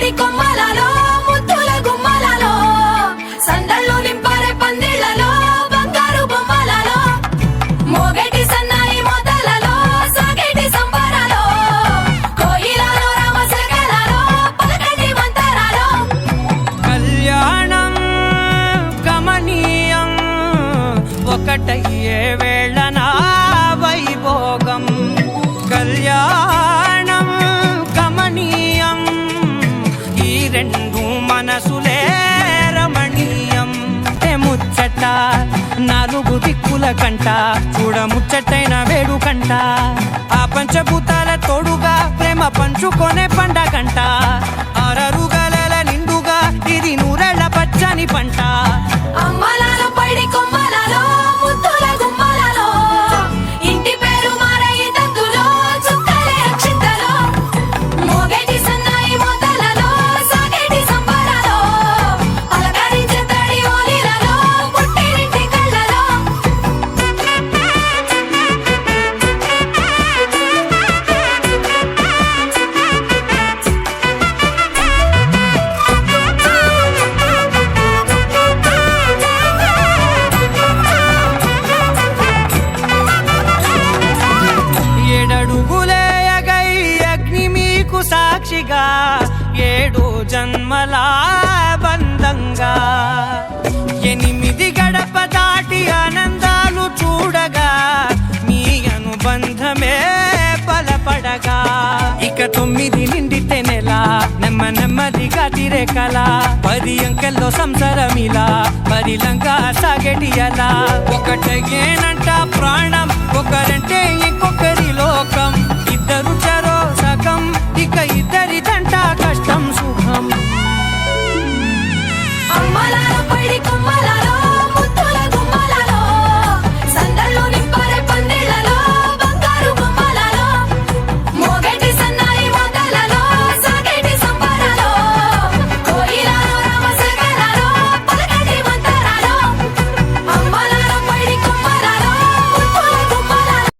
పైడి కొమ్మలలో ముద్దుల గుమ్మలలో సందళ్ళు నింపారే పందిళ్లలో బంగారు బొమ్మలలో మోగేటి సన్నాయి మోతలలో సాగేటి సంబరాలో కోయిలలో రామశకలలో పలకటి మంతరాలో కళ్యాణం గమనీయం ఒకటయ్యే వేళనా వైభోగం కళ్యాణం గమనీయం ఈ రెండు మనసులే రమణీయం ముచ్చట నాలుగు దిక్కుల కంట చూడ ముచ్చటైన వేడుకంట ఆ పంచభూతాల తోడుగా ప్రేమ పంచుకొనే పండగంట ఆరరుగల నిండుగా ఇది నూరెళ్ళ పచ్చని పంట అమ్మలాలో పైడి కొమ్మలలో ముద్దుల గుమ్మలలో ఇంటి పేరు మారయి తందులో చుక్కలే అక్షింతలో మోగేటి సన్నాయి మోతలలో సాగేటి సంబరాలో అలకరించే తడి ఓలిలలో పుట్టినింటి కళ్ళలో ఏడడుగులేయగై అగ్ని మీకు సాక్షిగా ఏడు జన్మల బంధంగా ఎనిమిది గడప దాటి ఆనందాలు చూడగా మీ అనుబంధమే బలపడగా ఇక 9 నిండితే నెల నెమ్మదిగా తిరే కల 10 అంకెల్లో సంసారమిలా పరిలంగా సాగేటి అలా ఒకటేనంట ప్రాణం ఒకరంటే